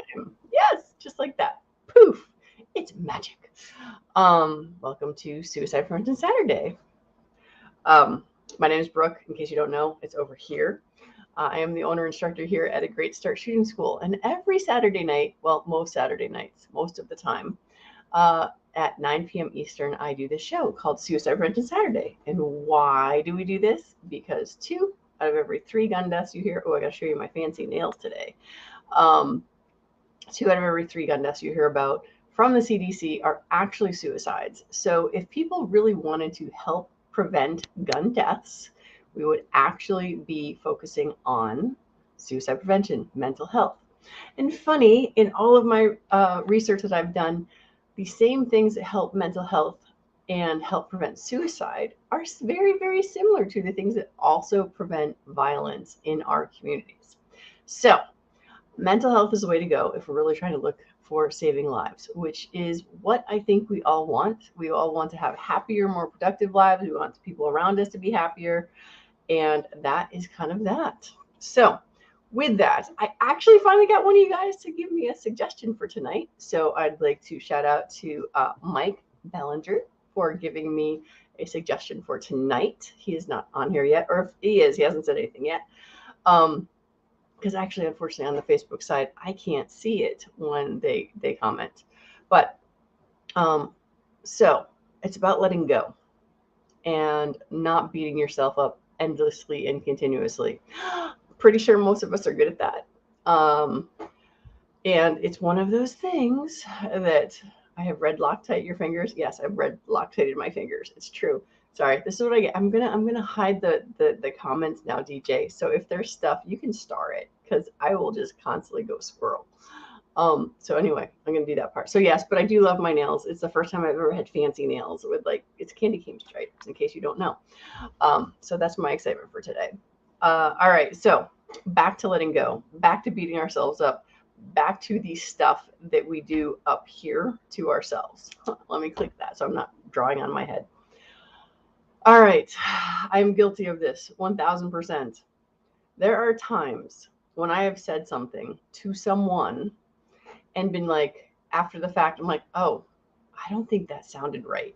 time. Yes, just like that. Poof. It's magic. Welcome to Suicide Prevention Saturday. Um, my name is Brooke. In case you don't know, it's over here. I am the owner instructor here at a Great Start Shooting School, and every Saturday night, well, most Saturday nights, most of the time, at 9 p.m. Eastern, I do this show called Suicide Prevention Saturday. And why do we do this? Because 2 out of every 3 gun deaths you hear, oh, I gotta show you my fancy nails today. Um, 2 out of every 3 gun deaths you hear about from the CDC are actually suicides. So if people really wanted to help prevent gun deaths, we would actually be focusing on suicide prevention, mental health. And funny, in all of my research that I've done, the same things that help mental health and help prevent suicide are very, very similar to the things that also prevent violence in our communities. So, mental health is the way to go if we're really trying to look for saving lives, which is what I think we all want. We all want to have happier, more productive lives. We want people around us to be happier. And that is kind of that. So, with that, I actually finally got one of you guys to give me a suggestion for tonight. So, I'd like to shout out to Mike Bellinger for giving me a suggestion for tonight. He is not on here yet, or if he is, he hasn't said anything yet. Um, because actually, unfortunately, on the Facebook side, I can't see it when they comment. But um, so it's about letting go and not beating yourself up endlessly and continuously. Pretty sure most of us are good at that. Um, and it's one of those things that I have read Loctite your fingers. Yes, I've read Loctited my fingers. It's true. Sorry, this is what I get. I'm gonna hide the comments now, DJ. So if there's stuff, you can star it because I will just constantly go squirrel. So anyway, I'm gonna do that part. So yes, but I do love my nails. It's the first time I've ever had fancy nails with like it's candy cane stripes, in case you don't know. So that's my excitement for today. All right, so back to letting go, back to beating ourselves up, back to the stuff that we do up here to ourselves. Let me click that so I'm not drawing on my head. All right, I'm guilty of this 1000%. There are times when I have said something to someone and been like, after the fact, I'm like, oh, I don't think that sounded right.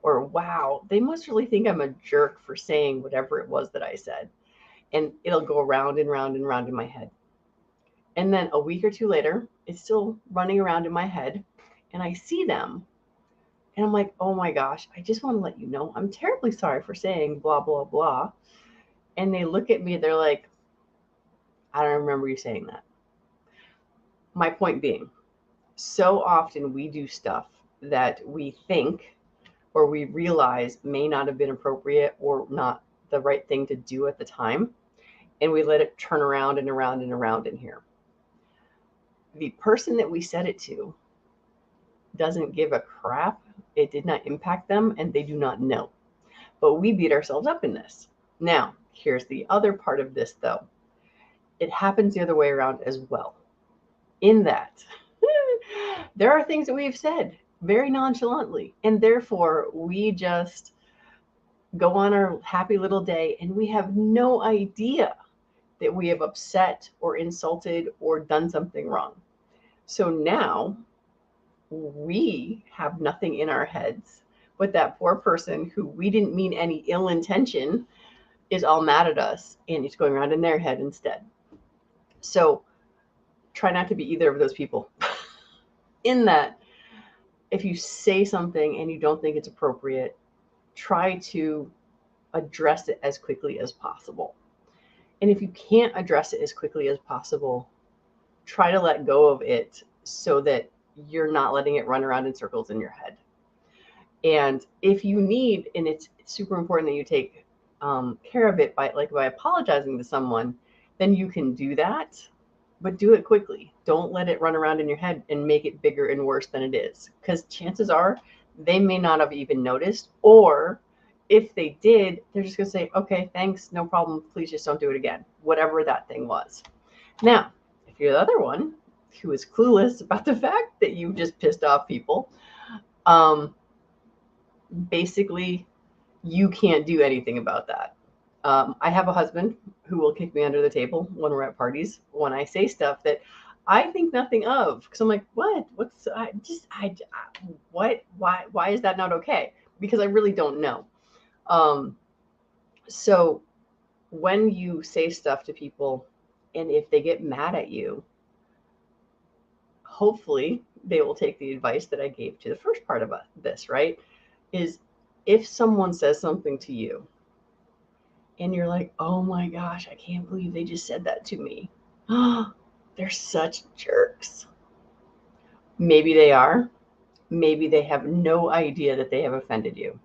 Or wow, they must really think I'm a jerk for saying whatever it was that I said. And it'll go round and round and round in my head. And then a week or two later, it's still running around in my head. And I see them. And I'm like, oh my gosh, I just want to let you know I'm terribly sorry for saying blah, blah, blah. And they look at me, they're like, I don't remember you saying that. My point being, so often we do stuff that we think or we realize may not have been appropriate or not the right thing to do at the time. And we let it turn around and around and around in here. The person that we said it to doesn't give a crap. It did not impact them and they do not know. But we beat ourselves up in this. Now, here's the other part of this though. It happens the other way around as well. In that, there are things that we've said very nonchalantly, and therefore we just go on our happy little day and we have no idea that we have upset or insulted or done something wrong. So now we have nothing in our heads, but that poor person who we didn't mean any ill intention is all mad at us and it's going around in their head instead. So try not to be either of those people. In that, if you say something and you don't think it's appropriate, try to address it as quickly as possible. And if you can't address it as quickly as possible, try to let go of it so that you're not letting it run around in circles in your head. And if you need, and it's super important that you take care of it by apologizing to someone, then you can do that, but do it quickly. Don't let it run around in your head and make it bigger and worse than it is. Because chances are they may not have even noticed, or if they did, they're just going to say, okay, thanks, no problem. Please just don't do it again, whatever that thing was. Now, if you're the other one who is clueless about the fact that you just pissed off people, basically, you can't do anything about that. I have a husband who will kick me under the table when we're at parties when I say stuff that I think nothing of, because I'm like, what? What? Why is that not okay? Because I really don't know. Um, so when you say stuff to people, and if they get mad at you, hopefully they will take the advice that I gave to the first part of this, right? Is if someone says something to you and you're like, oh my gosh, I can't believe they just said that to me. They're such jerks. Maybe they are. Maybe they have no idea that they have offended you.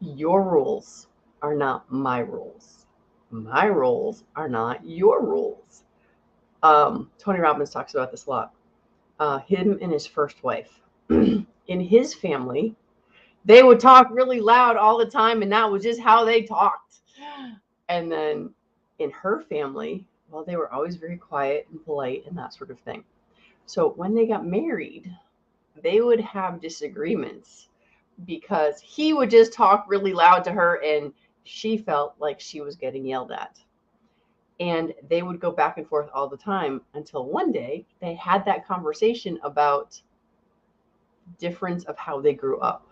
Your rules are not my rules. My rules are not your rules. Tony Robbins talks about this a lot. Him and his first wife. In his family, they would talk really loud all the time, and that was just how they talked. And then in her family, well, they were always very quiet and polite and that sort of thing. So when they got married, they would have disagreements because he would just talk really loud to her and she felt like she was getting yelled at. And they would go back and forth all the time until one day they had that conversation about difference of how they grew up,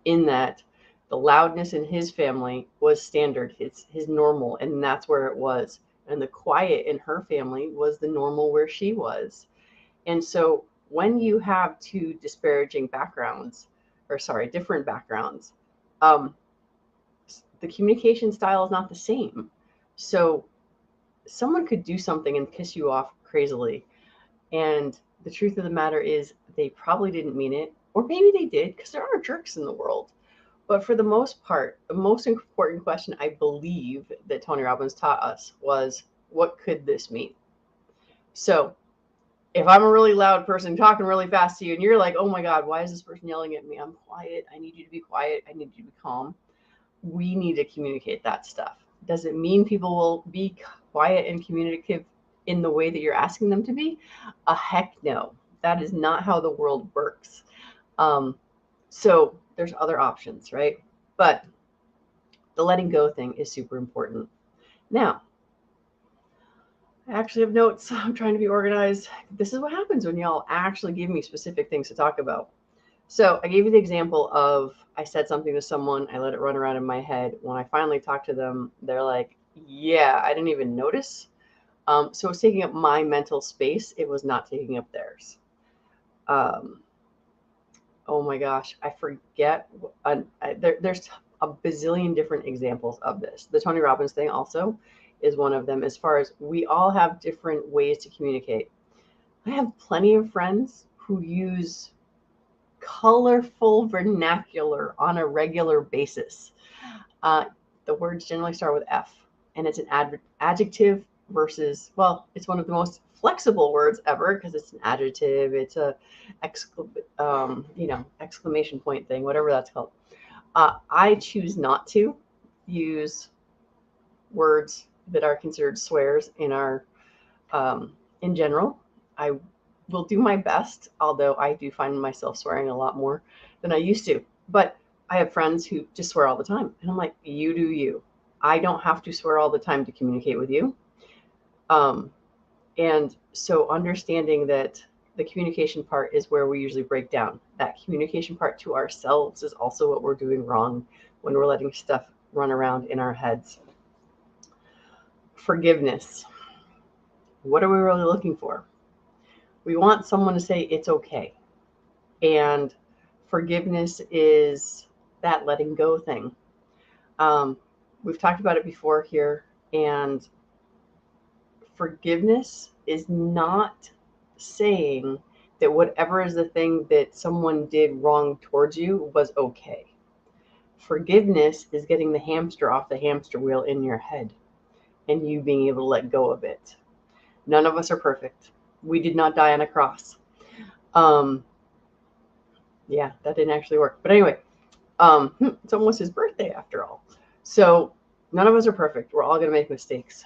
in that the loudness in his family was standard, his normal, and that's where it was. And the quiet in her family was the normal where she was. And so when you have two disparaging backgrounds, or sorry, different backgrounds, the communication style is not the same. So someone could do something and piss you off crazily. And the truth of the matter is they probably didn't mean it, or maybe they did, because there are jerks in the world. But for the most part, the most important question I believe that Tony Robbins taught us was, what could this mean? So if I'm a really loud person talking really fast to you and you're like, oh my God, why is this person yelling at me? I'm quiet. I need you to be quiet. I need you to be calm. We need to communicate that stuff. Does it mean people will be quiet and communicative in the way that you're asking them to be? A heck no. That is not how the world works. So there's other options, right? But the letting go thing is super important. Now, I actually have notes. I'm trying to be organized. This is what happens when y'all actually give me specific things to talk about. So I gave you the example of I said something to someone, I let it run around in my head. When I finally talked to them, they're like, yeah, I didn't even notice. So it was taking up my mental space. It was not taking up theirs. Oh my gosh, I forget. There's a bazillion different examples of this. The Tony Robbins thing also is one of them, as far as we all have different ways to communicate. I have plenty of friends who use colorful vernacular on a regular basis. The words generally start with F, and it's an adjective versus, well, it's one of the most flexible words ever because it's an adjective. It's a exclamation point thing, whatever that's called. I choose not to use words that are considered swears in our in general. I will do my best, although I do find myself swearing a lot more than I used to. But I have friends who just swear all the time. And I'm like, you do you. I don't have to swear all the time to communicate with you. And so understanding that the communication part is where we usually break down. That communication part to ourselves is also what we're doing wrong when we're letting stuff run around in our heads. Forgiveness. What are we really looking for? We want someone to say it's okay. And forgiveness is that letting go thing. We've talked about it before here, and forgiveness is not saying that whatever is the thing that someone did wrong towards you was okay. Forgiveness is getting the hamster off the hamster wheel in your head and you being able to let go of it. None of us are perfect. We did not die on a cross. Yeah, that didn't actually work. But anyway, it's almost his birthday after all. So none of us are perfect. We're all going to make mistakes.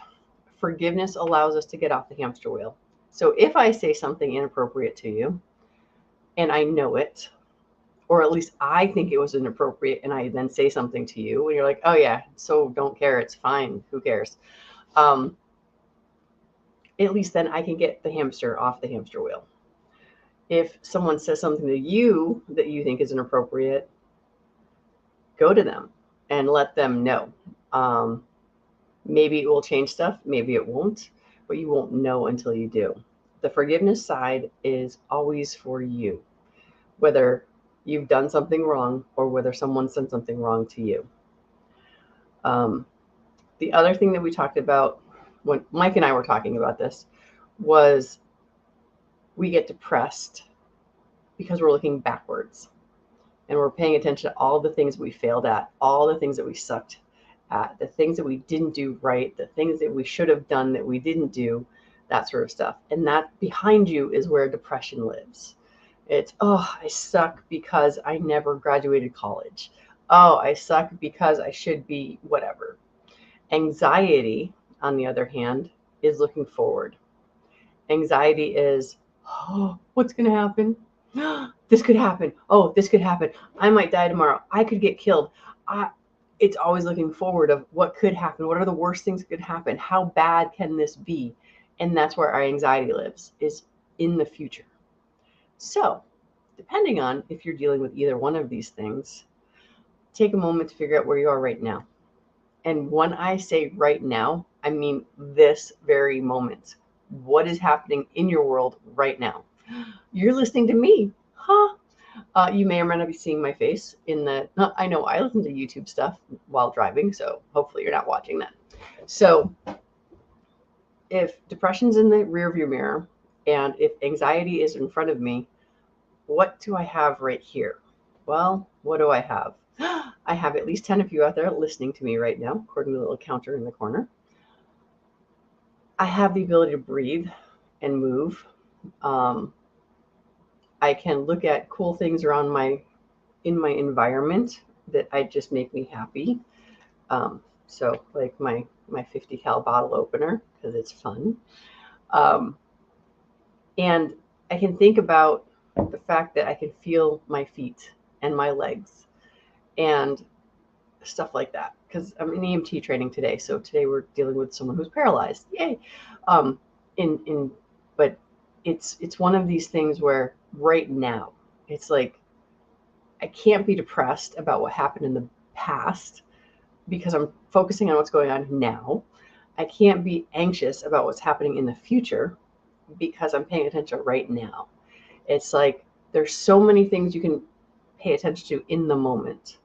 Forgiveness allows us to get off the hamster wheel. So if I say something inappropriate to you and I know it, or at least I think it was inappropriate, and I then say something to you and you're like, oh yeah, so don't care, it's fine, who cares? at least then I can get the hamster off the hamster wheel. If someone says something to you that you think is inappropriate, go to them and let them know. Maybe it will change stuff, maybe it won't, but you won't know until you do. The forgiveness side is always for you, whether you've done something wrong or whether someone's done something wrong to you. The other thing that we talked about when Mike and I were talking about this was we get depressed because we're looking backwards and we're paying attention to all the things we failed at, all the things that we sucked at, the things that we didn't do right, the things that we should have done that we didn't do, that sort of stuff. And that behind you is where depression lives. It's, oh, I suck because I never graduated college. Oh, I suck because I should be whatever. Anxiety, on the other hand, is looking forward. Anxiety is, oh, what's going to happen? This could happen. Oh, this could happen. I might die tomorrow. I could get killed. It's always looking forward of what could happen. What are the worst things that could happen? How bad can this be? And that's where our anxiety lives, is in the future. So, depending on if you're dealing with either one of these things, take a moment to figure out where you are right now. And when I say right now, I mean this very moment. What is happening in your world right now? You're listening to me, huh? You may or may not be seeing my face in the, I know I listen to YouTube stuff while driving, so hopefully you're not watching that. So if depression's in the rearview mirror and if anxiety is in front of me, what do I have right here? Well, what do I have? I have at least 10 of you out there listening to me right now, according to the little counter in the corner. I have the ability to breathe and move. I can look at cool things around in my environment that just make me happy. So like my 50 cal bottle opener, because it's fun. And I can think about the fact that I can feel my feet and my legs and stuff like that. Because I'm in EMT training today. So today we're dealing with someone who's paralyzed. Yay. But it's one of these things where right now it's like I can't be depressed about what happened in the past because I'm focusing on what's going on now. I can't be anxious about what's happening in the future because I'm paying attention right now. It's like there's so many things you can pay attention to in the moment.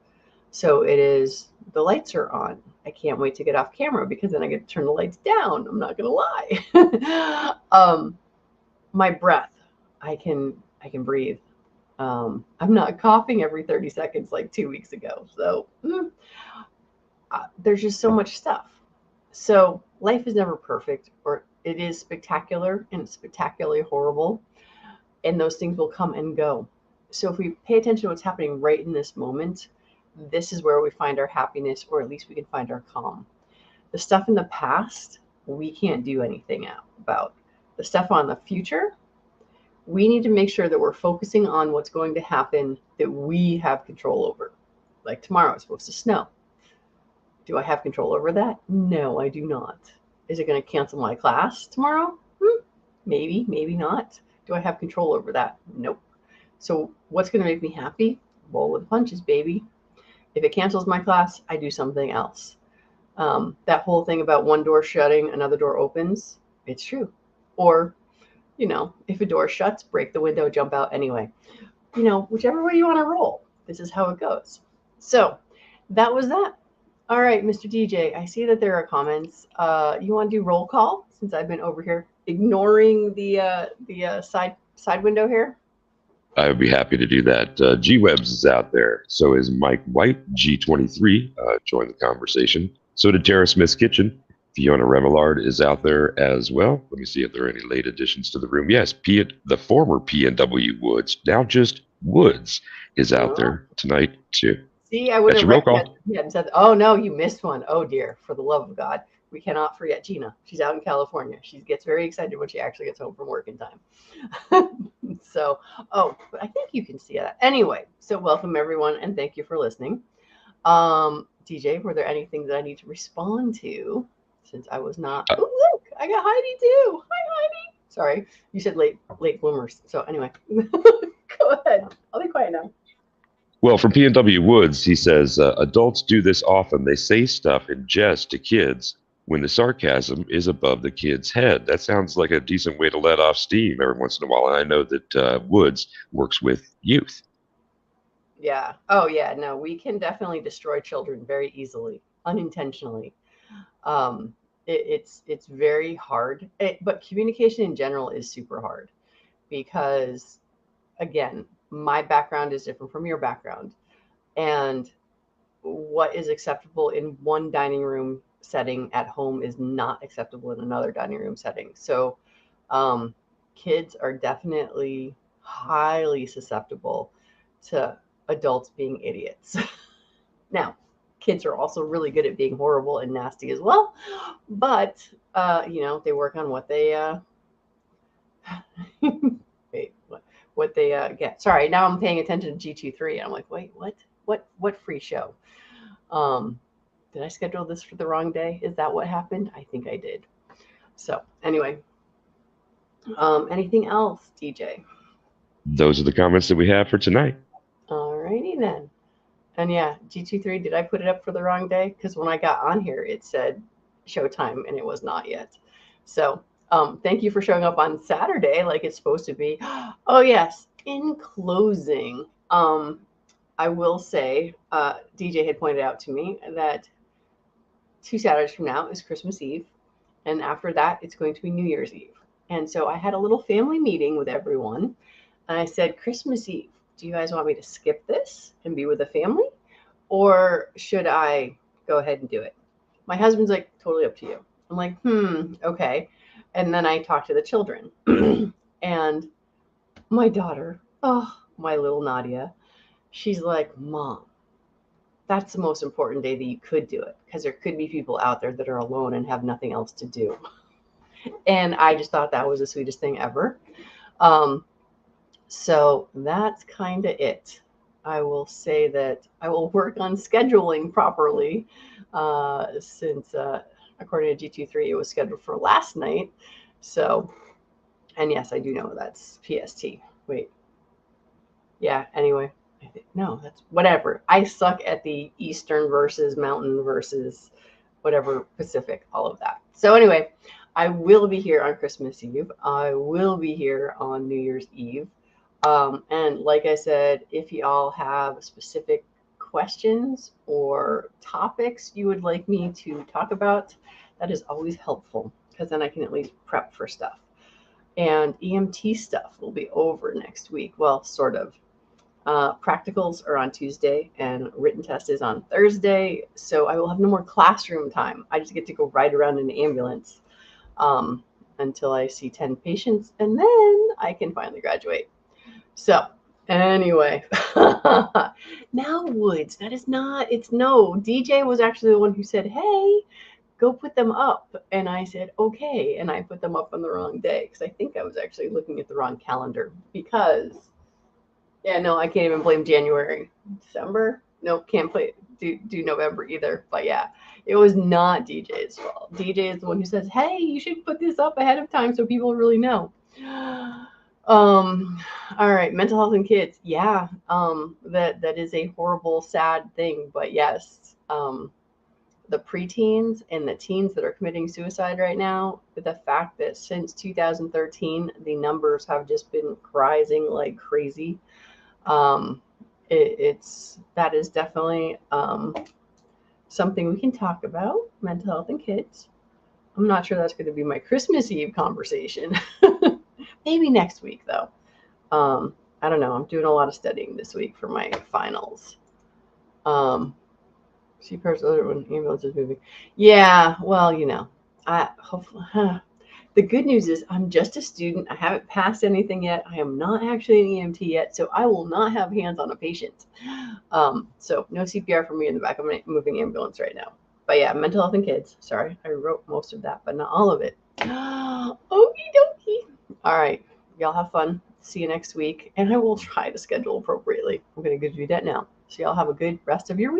So it is, the lights are on. I can't wait to get off camera because then I get to turn the lights down. I'm not gonna lie. My breath, I can breathe. I'm not coughing every 30 seconds like 2 weeks ago. So there's just so much stuff. So life is never perfect, or it is spectacular and it's spectacularly horrible. And those things will come and go. So if we pay attention to what's happening right in this moment, this is where we find our happiness, or at least we can find our calm. The stuff in the past, we can't do anything about. The stuff on the future, we need to make sure that we're focusing on what's going to happen that we have control over. Like tomorrow, it's supposed to snow. Do I have control over that? No, I do not. Is it going to cancel my class tomorrow? Maybe, maybe not. Do I have control over that? Nope. So what's going to make me happy? Roll with the punches, baby. If it cancels my class, I do something else. That whole thing about one door shutting, another door opens, it's true. Or, if a door shuts, break the window, jump out anyway. Whichever way you want to roll, this is how it goes. So that was that. All right, Mr. DJ, I see that there are comments. You want to do roll call since I've been over here ignoring the side window here? I would be happy to do that. G-Webs is out there. So is Mike White, G23. Join the conversation. So did Tara Smith's Kitchen. Fiona Remillard is out there as well. Let me see if there are any late additions to the room. Yes, the former PNW Woods, now just Woods, is out there tonight too. See, I would have read that. Said, oh no, you missed one. Oh dear, for the love of God. We cannot forget Gina. She's out in California. She gets very excited when she actually gets home from work in time. So, but I think you can see that. Anyway, so welcome everyone and thank you for listening. DJ, were there anything that I need to respond to since I was not? Oh, look, I got Heidi too. Hi, Heidi. Sorry, you said late bloomers. So anyway, go ahead. I'll be quiet now. Well, from P&W Woods, he says, adults do this often. They say stuff in jest to kids when the sarcasm is above the kid's head. That sounds like a decent way to let off steam every once in a while. And I know that Woods works with youth. Yeah. Oh, yeah. No, we can definitely destroy children very easily, unintentionally. Um, it's very hard, but communication in general is super hard because, again, my background is different from your background, and what is acceptable in one dining room setting at home is not acceptable in another dining room setting. So, um, kids are definitely highly susceptible to adults being idiots. Now, kids are also really good at being horrible and nasty as well, but they work on what they wait, what they get. Sorry, now I'm paying attention to G23. I'm like, wait, what free show? Did I schedule this for the wrong day? Is that what happened? I think I did. So anyway, anything else, DJ? Those are the comments that we have for tonight. Alrighty then. And yeah, G23, did I put it up for the wrong day? Because when I got on here, it said showtime and it was not yet. So thank you for showing up on Saturday like it's supposed to be. Oh, yes. In closing, I will say DJ had pointed out to me that 2 Saturdays from now is Christmas Eve. And after that, it's going to be New Year's Eve. And so I had a little family meeting with everyone. And I said, Christmas Eve, do you guys want me to skip this and be with the family? Or should I go ahead and do it? My husband's like, totally up to you. I'm like, okay. And then I talked to the children. And my daughter, my little Nadia, she's like, Mom, that's the most important day that you could do it, because there could be people out there that are alone and have nothing else to do. And I just thought that was the sweetest thing ever. So that's kind of it. I will say that I will work on scheduling properly since, according to G23, it was scheduled for last night. So, and yes, I do know that's PST. Wait. Yeah, anyway. No, that's whatever. I suck at the Eastern versus Mountain versus whatever Pacific, all of that. So anyway, I will be here on Christmas Eve. I will be here on New Year's Eve. And like I said, if you all have specific questions or topics you would like me to talk about, that is always helpful because then I can at least prep for stuff. And EMT stuff will be over next week. Well, sort of. Practicals are on Tuesday and written test is on Thursday. So I will have no more classroom time. I just get to go ride around in an ambulance until I see 10 patients, and then I can finally graduate. So anyway, now Woods, that is not, it's no, DJ was actually the one who said, hey, go put them up. And I said, okay. And I put them up on the wrong day because I think I was actually looking at the wrong calendar because, yeah, no, I can't even blame January. December? Nope, can't do November either. But yeah, it was not DJ's fault. DJ is the one who says, hey, you should put this up ahead of time so people really know. All right, mental health in kids. Yeah, that is a horrible, sad thing. But yes, the preteens and the teens that are committing suicide right now, the fact that since 2013, the numbers have just been rising like crazy. That is definitely something we can talk about, mental health in kids. I'm not sure that's going to be my Christmas Eve conversation. Maybe next week, though. I don't know. I'm doing a lot of studying this week for my finals. She pairs other when ambulance is moving. Yeah, well, I hopefully. The good news is I'm just a student. I haven't passed anything yet. I am not actually an EMT yet, so I will not have hands on a patient. So no CPR for me in the back of a moving ambulance right now. But yeah, mental health in kids. Sorry, I wrote most of that, but not all of it. Okie dokie. All right, y'all have fun. See you next week, and I will try to schedule appropriately. I'm going to do that now. So y'all have a good rest of your week.